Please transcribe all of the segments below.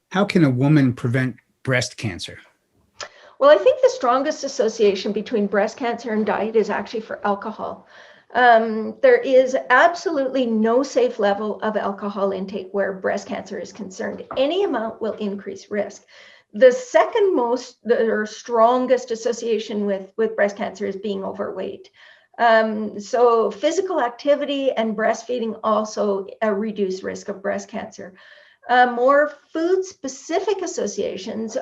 How can a woman prevent breast cancer? Well, I think the strongest association between breast cancer and diet is actually for alcohol. There is absolutely no safe level of alcohol intake where breast cancer is concerned. Any amount will increase risk. The second most or strongest association with breast cancer is being overweight. So physical activity and breastfeeding also reduce risk of breast cancer. More food-specific associations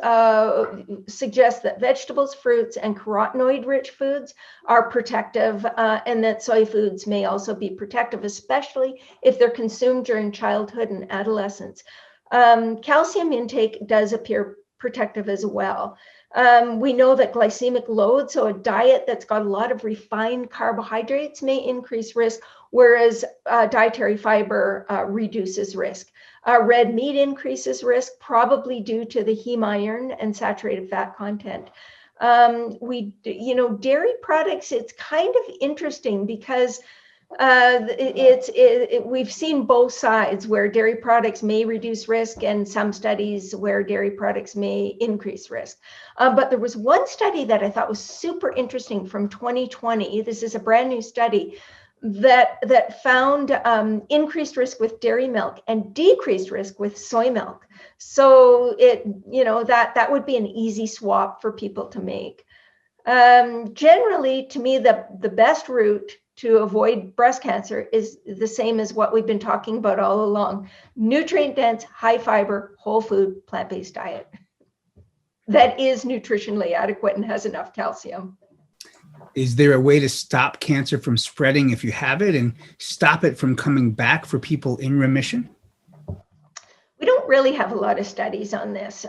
suggest that vegetables, fruits, and carotenoid-rich foods are protective, and that soy foods may also be protective, especially if they're consumed during childhood and adolescence. Calcium intake does appear protective as well. We know that glycemic load, so a diet that's got a lot of refined carbohydrates, may increase risk, whereas dietary fiber reduces risk. Red meat increases risk, probably due to the heme iron and saturated fat content. Dairy products, it's kind of interesting because we've seen both sides where dairy products may reduce risk and some studies where dairy products may increase risk. But there was one study that I thought was super interesting from 2020. This is a brand new study that found increased risk with dairy milk and decreased risk with soy milk. So that would be an easy swap for people to make. Generally, to me, the best route to avoid breast cancer is the same as what we've been talking about all along: nutrient dense, high fiber, whole food, plant-based diet that is nutritionally adequate and has enough calcium. Is there a way to stop cancer from spreading if you have it, and stop it from coming back for people in remission? We don't really have a lot of studies on this.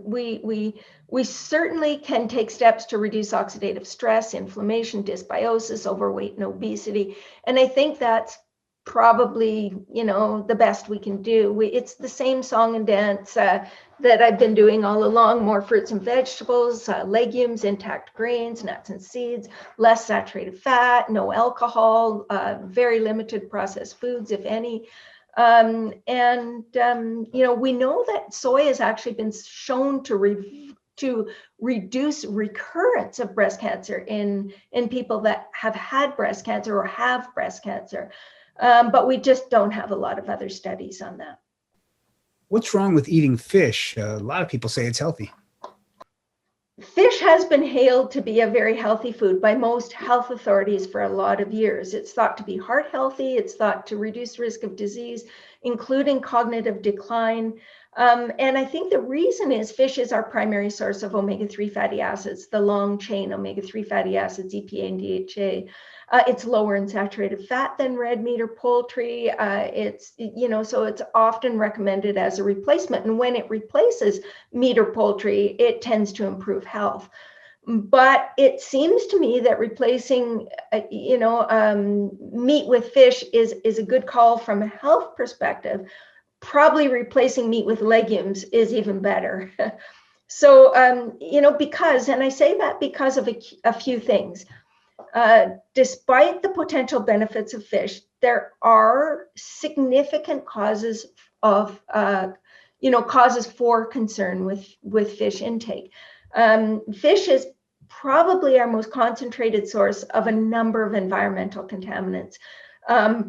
We certainly can take steps to reduce oxidative stress, inflammation, dysbiosis, overweight, and obesity. And I think that's probably, the best we can do. It's the same song and dance that I've been doing all along: more fruits and vegetables, legumes, intact grains, nuts and seeds, less saturated fat, no alcohol, very limited processed foods, if any. We know that soy has actually been shown to reduce recurrence of breast cancer in people that have had breast cancer or have breast cancer. But we just don't have a lot of other studies on that. What's wrong with eating fish? A lot of people say it's healthy. Fish has been hailed to be a very healthy food by most health authorities for a lot of years. It's thought to be heart healthy. It's thought to reduce risk of disease, including cognitive decline. And I think the reason is fish is our primary source of omega-3 fatty acids, the long chain omega-3 fatty acids, EPA and DHA. It's lower in saturated fat than red meat or poultry. So it's often recommended as a replacement. And when it replaces meat or poultry, it tends to improve health. But it seems to me that replacing, meat with fish is a good call from a health perspective. Probably replacing meat with legumes is even better. So, because, and I say that because of a few things. Despite the potential benefits of fish, there are significant causes of, causes for concern with fish intake. Fish is probably our most concentrated source of a number of environmental contaminants.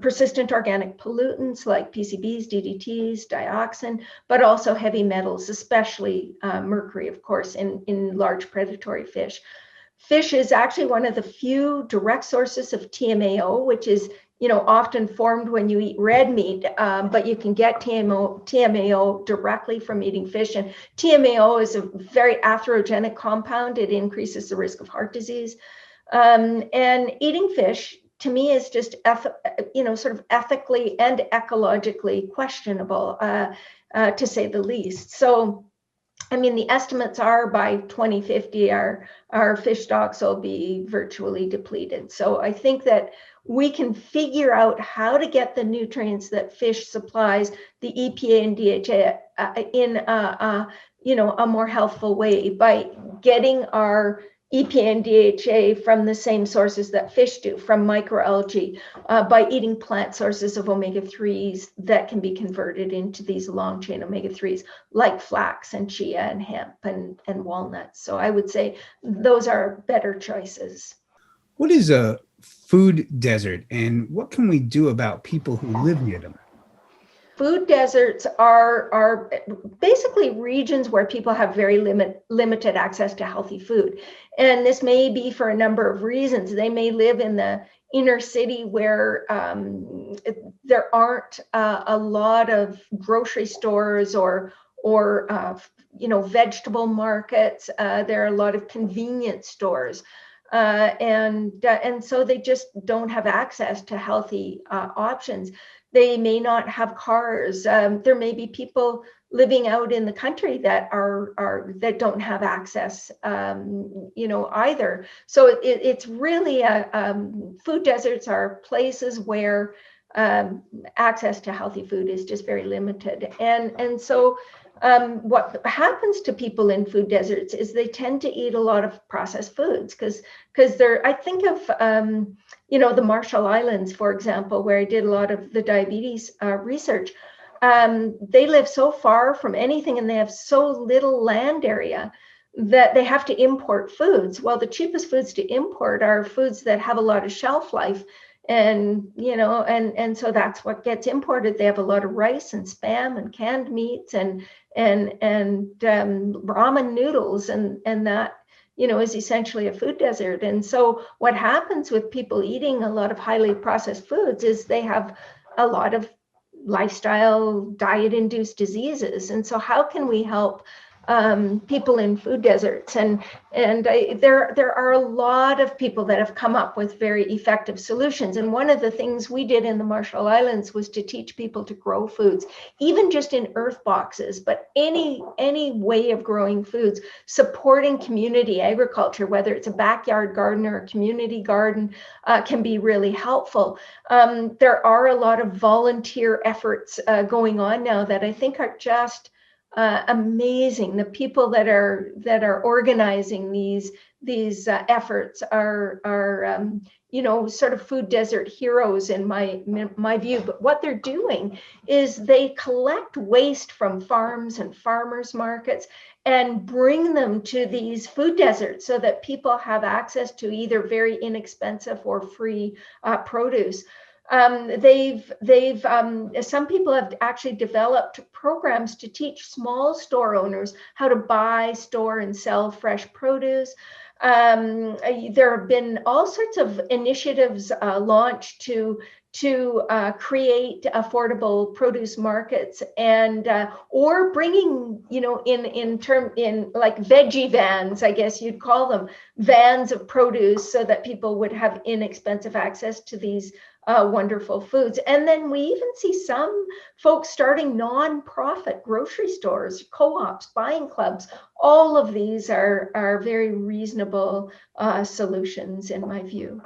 Persistent organic pollutants like PCBs, DDTs, dioxin, but also heavy metals, especially mercury, of course, in large predatory fish. Fish is actually one of the few direct sources of TMAO, which is, often formed when you eat red meat, but you can get TMAO directly from eating fish. And TMAO is a very atherogenic compound. It increases the risk of heart disease. And eating fish, to me, is just, sort of ethically and ecologically questionable, to say the least. So, the estimates are by 2050, our fish stocks will be virtually depleted. So I think that we can figure out how to get the nutrients that fish supplies, the EPA and DHA, in a more healthful way by getting our EPA and DHA from the same sources that fish do, from microalgae, by eating plant sources of omega-3s that can be converted into these long-chain omega-3s, like flax and chia and hemp and walnuts. So I would say those are better choices. What is a food desert, and what can we do about people who live near them? Food deserts are basically regions where people have very limited access to healthy food. And this may be for a number of reasons. They may live in the inner city where there aren't a lot of grocery stores or vegetable markets. There are a lot of convenience stores. And so they just don't have access to healthy options. They may not have cars. There may be people living out in the country that that don't have access, either. So it's really food deserts are places where access to healthy food is just very limited. And so what happens to people in food deserts is they tend to eat a lot of processed foods because I think of the Marshall Islands, for example, where I did a lot of the diabetes research. They live so far from anything and they have so little land area that they have to import foods. Well, the cheapest foods to import are foods that have a lot of shelf life. And so that's what gets imported. They have a lot of rice and spam and canned meats and ramen noodles, and that is essentially a food desert. And so what happens with people eating a lot of highly processed foods is they have a lot of lifestyle diet-induced diseases. And so how can we help people in food deserts? And there are a lot of people that have come up with very effective solutions. And one of the things we did in the Marshall Islands was to teach people to grow foods, even just in earth boxes, but any way of growing foods, supporting community agriculture, whether it's a backyard garden or a community garden, can be really helpful. There are a lot of volunteer efforts going on now that I think are just amazing. The people that are organizing these efforts are sort of food desert heroes in my view. But what they're doing is they collect waste from farms and farmers markets and bring them to these food deserts so that people have access to either very inexpensive or free produce. Some people have actually developed programs to teach small store owners how to buy, store, and sell fresh produce. There have been all sorts of initiatives launched to create affordable produce markets and or bringing in like veggie vans, I guess you'd call them, vans of produce so that people would have inexpensive access to these wonderful foods. And then we even see some folks starting non-profit grocery stores, co-ops, buying clubs. All of these are very reasonable solutions in my view.